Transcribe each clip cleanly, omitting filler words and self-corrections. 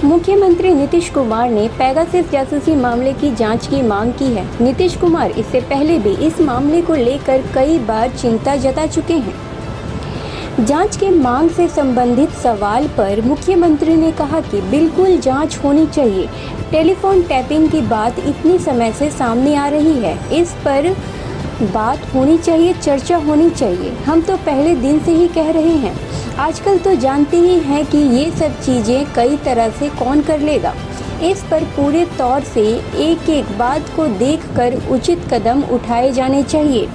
मुख्यमंत्री नीतीश कुमार ने पेगासस जासूसी मामले की जांच की मांग की है। नीतीश कुमार इससे पहले भी इस मामले को लेकर कई बार चिंता जता चुके हैं। जांच के मांग से संबंधित सवाल पर मुख्यमंत्री ने कहा कि बिल्कुल जांच होनी चाहिए। टेलीफोन टैपिंग की बात इतनी समय से सामने आ रही है, इस पर बात होनी चाहिए, चर्चा होनी चाहिए। हम तो पहले दिन से ही कह रहे हैं। आजकल तो जानते ही हैं कि ये सब चीज़ें कई तरह से कौन कर लेगा। इस पर पूरे तौर से एक एक बात को देखकर उचित कदम उठाए जाने चाहिए।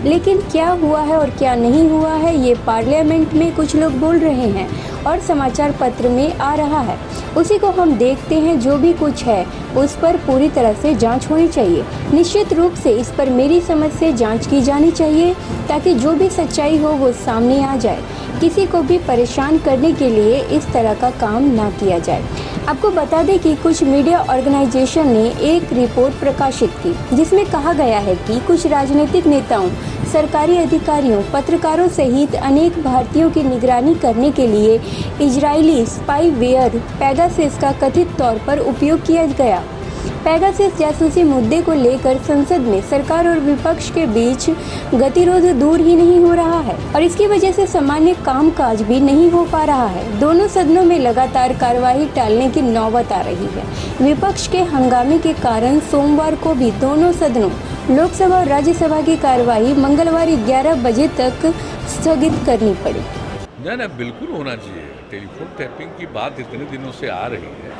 लेकिन क्या हुआ है और क्या नहीं हुआ है, ये पार्लियामेंट में कुछ लोग बोल रहे हैं और समाचार पत्र में आ रहा है, उसी को हम देखते हैं। जो भी कुछ है उस पर पूरी तरह से जांच होनी चाहिए। निश्चित रूप से इस पर मेरी समझ से जांच की जानी चाहिए, ताकि जो भी सच्चाई हो वो सामने आ जाए। किसी को भी परेशान करने के लिए इस तरह का काम ना किया जाए। आपको बता दें कि कुछ मीडिया ऑर्गेनाइजेशन ने एक रिपोर्ट प्रकाशित की, जिसमें कहा गया है कि कुछ राजनीतिक नेताओं, सरकारी अधिकारियों, पत्रकारों सहित अनेक भारतीयों की निगरानी करने के लिए इजरायली स्पाईवेयर पेगासस का कथित तौर पर उपयोग किया गया। पेगासस जासूसी मुद्दे को लेकर संसद में सरकार और विपक्ष के बीच गतिरोध दूर ही नहीं हो रहा है और इसकी वजह से सामान्य कामकाज भी नहीं हो पा रहा है। दोनों सदनों में लगातार कार्यवाही टालने की नौबत आ रही है। विपक्ष के हंगामे के कारण सोमवार को भी दोनों सदनों, लोकसभा और राज्यसभा की कार्यवाही मंगलवार 11 बजे तक स्थगित करनी पड़ी। ना बिल्कुल होना चाहिए। टेलीफोन टैपिंग की बात इतने दिनों से आ रही है,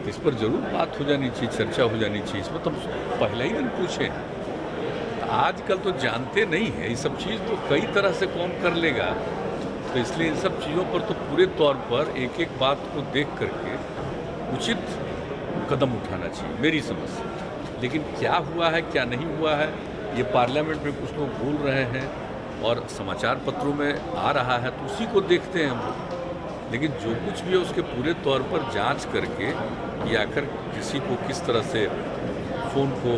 इस पर जरूर बात हो जानी चाहिए, चर्चा हो जानी चाहिए। इसमें तो पहला ही दिन पूछे। आजकल तो जानते नहीं है ये सब चीज़, तो कई तरह से कौन कर लेगा। तो इसलिए इन सब चीज़ों पर तो पूरे तौर पर एक एक बात को देख करके उचित कदम उठाना चाहिए मेरी समझ से। लेकिन क्या हुआ है क्या नहीं हुआ है, ये पार्लियामेंट में कुछ लोग बोल रहे हैं और समाचार पत्रों में आ रहा है, तो उसी को देखते हैं हम लोग। लेकिन जो कुछ भी है उसके पूरे तौर पर जांच करके कि आखिर किसी को किस तरह से फ़ोन को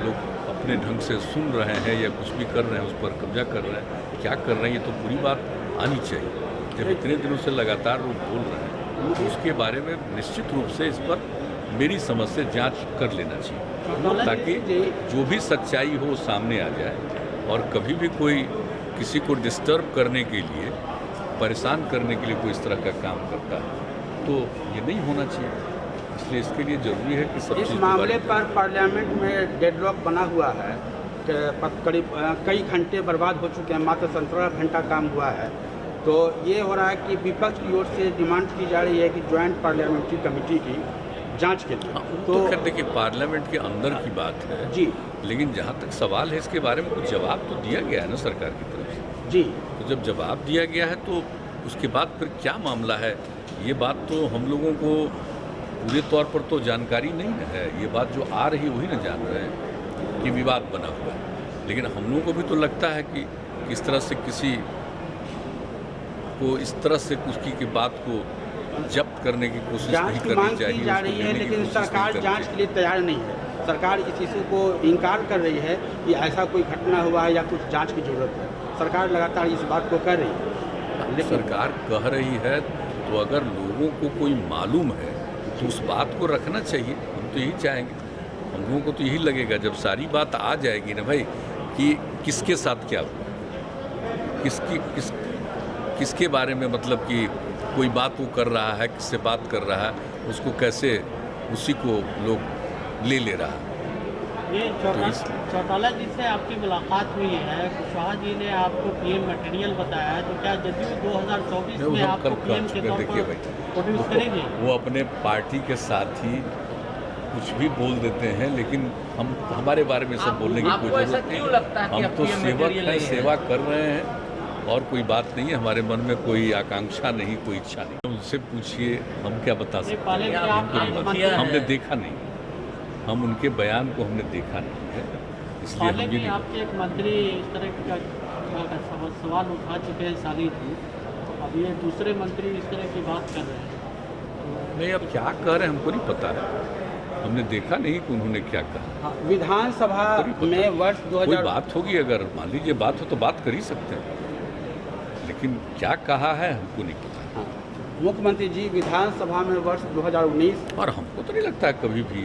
लोग अपने ढंग से सुन रहे हैं या कुछ भी कर रहे हैं, उस पर कब्जा कर रहे हैं, क्या कर रहे हैं, ये तो पूरी बात आनी चाहिए। जब इतने दिनों से लगातार लोग बोल रहे हैं तो उसके बारे में निश्चित रूप से इस पर मेरी समझ से जाँच कर लेना चाहिए, ताकि जो भी सच्चाई हो सामने आ जाए। और कभी भी कोई किसी को डिस्टर्ब करने के लिए, परेशान करने के लिए कोई इस तरह का काम करता है तो ये नहीं होना चाहिए। इसलिए इसके लिए ज़रूरी है कि सब इस मामले पर पार्लियामेंट में डेडलॉक बना हुआ है। करीब कई घंटे बर्बाद हो चुके हैं, मात्र 17 घंटा काम हुआ है। तो ये हो रहा है कि विपक्ष की ओर से डिमांड की जा रही है कि ज्वाइंट पार्लियामेंट्री कमेटी की जांच के लिए। तो खैर देखिए, पार्लियामेंट के अंदर की बात है जी, लेकिन जहाँ तक सवाल है इसके बारे में कुछ जवाब तो दिया गया है ना सरकार की तरफ से जी। तो जब जवाब दिया गया है तो उसके बाद फिर क्या मामला है, ये बात तो हम लोगों को पूरे तौर पर तो जानकारी नहीं है। ये बात जो आ रही है वही ना जान रहे हैं कि विवाद बना हुआ है। लेकिन हम लोगों को भी तो लगता है कि किस तरह से किसी को इस तरह से उसकी की बात को जब्त करने की कोशिश नहीं करनी चाहिए। की जा रही है, लेकिन सरकार जांच के लिए तैयार नहीं है। सरकार इस इशू को इनकार कर रही है कि ऐसा कोई घटना हुआ है या कुछ जांच की जरूरत है। सरकार लगातार इस बात को कर रही है। सरकार कह रही है तो अगर लोगों को कोई मालूम है तो उस बात को रखना चाहिए। हम तो यही चाहेंगे, हम लोगों को तो यही लगेगा जब सारी बात आ जाएगी ना भाई कि किसके साथ क्या हुआ, किसके बारे में, मतलब कि कोई बात वो कर रहा है, किससे बात कर रहा है, उसको कैसे उसी को लोग ले रहा है। ये चौटाला जी से आपकी मुलाकात हुई है, कुशवाहा जी ने आपको पीएम मटेरियल बताया है, तो क्या जदयू 2024 में आपको पीएम के तौर पर प्रोड्यूस करेंगे? वो अपने पार्टी के साथ ही कुछ भी बोल देते हैं, लेकिन हम हमारे बारे में सब बोलने की कोई जरूरत नहीं। हम तो सेवक हैं, सेवा कर रहे हैं और कोई बात नहीं है। हमारे मन में कोई आकांक्षा नहीं, कोई इच्छा नहीं। उनसे पूछिए, हम क्या बता सकते हैं। हमने देखा नहीं, हम उनके बयान को हमने देखा नहीं है, इसलिए हम ये आपके एक मंत्री इस तरह का सवाल उठा चुके हैं साली थी, अब ये दूसरे मंत्री इस तरह की बात कर रहे हैं। नहीं, अब क्या कह रहे हैं हमको नहीं पता है, हमने देखा नहीं कि उन्होंने क्या कहा। विधानसभा में वर्ष 2000 कोई बात होगी, अगर मान लीजिए बात हो तो बात कर ही सकते हैं, लेकिन क्या कहा है हमको नहीं पता। मुख्यमंत्री जी विधानसभा में वर्ष 2019 और हमको तो नहीं लगता है कभी भी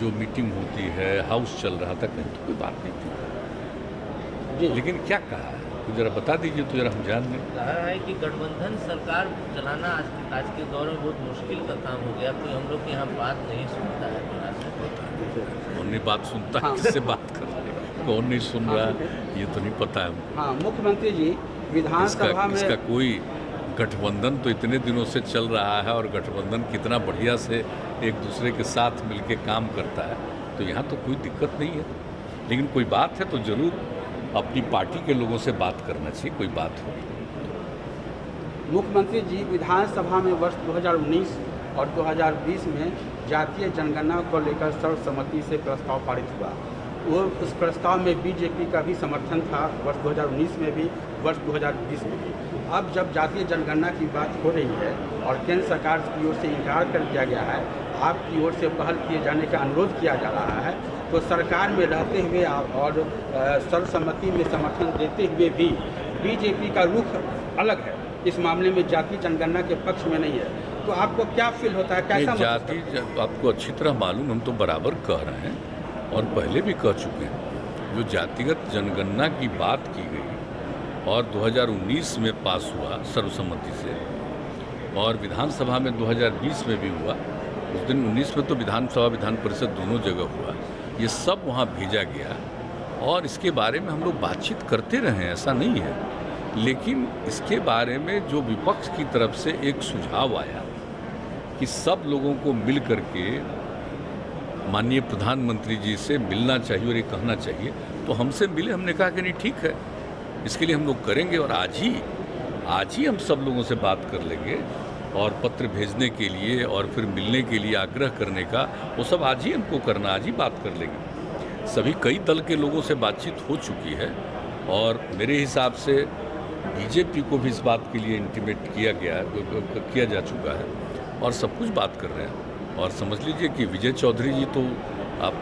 जो मीटिंग होती है, हाउस चल रहा था, कहीं तो कोई बात नहीं थी। जी लेकिन क्या कहा है तो जरा बता दीजिए तो जरा हम जान लें। कहा है कि गठबंधन सरकार चलाना आज के दौर में बहुत मुश्किल का काम हो गया, कोई हम लोग के यहाँ बात नहीं सुनता है। कौन नहीं बात सुनता है, हाँ। किससे बात कर रहे हैं, कौन नहीं सुन रहा है, ये तो नहीं पता है हमको। हाँ, मुख्यमंत्री जी विधानसभा में इसका कोई गठबंधन तो इतने दिनों से चल रहा है और गठबंधन कितना बढ़िया से एक दूसरे के साथ मिलके काम करता है, तो यहाँ तो कोई दिक्कत नहीं है। लेकिन कोई बात है तो ज़रूर अपनी पार्टी के लोगों से बात करना चाहिए, कोई बात हो। मुख्यमंत्री जी विधानसभा में वर्ष 2019 और 2020 में जातीय जनगणना को लेकर सर्वसम्मति से प्रस्ताव पारित हुआ। वो उस प्रस्ताव में बीजेपी का भी समर्थन था, वर्ष 2019 में भी, वर्ष 2020 में भी। अब जब जातीय जनगणना की बात हो रही है और केंद्र सरकार की ओर से इनकार कर दिया गया है, आपकी ओर से पहल किए जाने का अनुरोध किया जा रहा है, तो सरकार में रहते हुए और सर्वसम्मति में समर्थन देते हुए भी बीजेपी का रुख अलग है, इस मामले में जातीय जनगणना के पक्ष में नहीं है। तो आपको क्या फील होता है, कैसा जाति आपको अच्छी तरह मालूम, हम तो बराबर कह रहे हैं और पहले भी कह चुके हैं। जो जातिगत जनगणना की बात की गई और 2019 में पास हुआ सर्वसम्मति से और विधानसभा में 2020 में भी हुआ, उस दिन 19 में तो विधानसभा विधान परिषद दोनों जगह हुआ, ये सब वहाँ भेजा गया और इसके बारे में हम लोग बातचीत करते रहे, ऐसा नहीं है। लेकिन इसके बारे में जो विपक्ष की तरफ से एक सुझाव आया कि सब लोगों को मिल करके माननीय प्रधानमंत्री जी से मिलना चाहिए और ये कहना चाहिए, तो हमसे मिले, हमने कहा कि नहीं ठीक है, इसके लिए हम लोग करेंगे और आज ही हम सब लोगों से बात कर लेंगे और पत्र भेजने के लिए और फिर मिलने के लिए आग्रह करने का वो सब आज ही हमको करना, आज ही बात कर लेंगे। सभी कई दल के लोगों से बातचीत हो चुकी है और मेरे हिसाब से बीजेपी को भी इस बात के लिए इंटीमेट किया जा चुका है और सब कुछ बात कर रहे हैं। और समझ लीजिए कि विजय चौधरी जी तो आप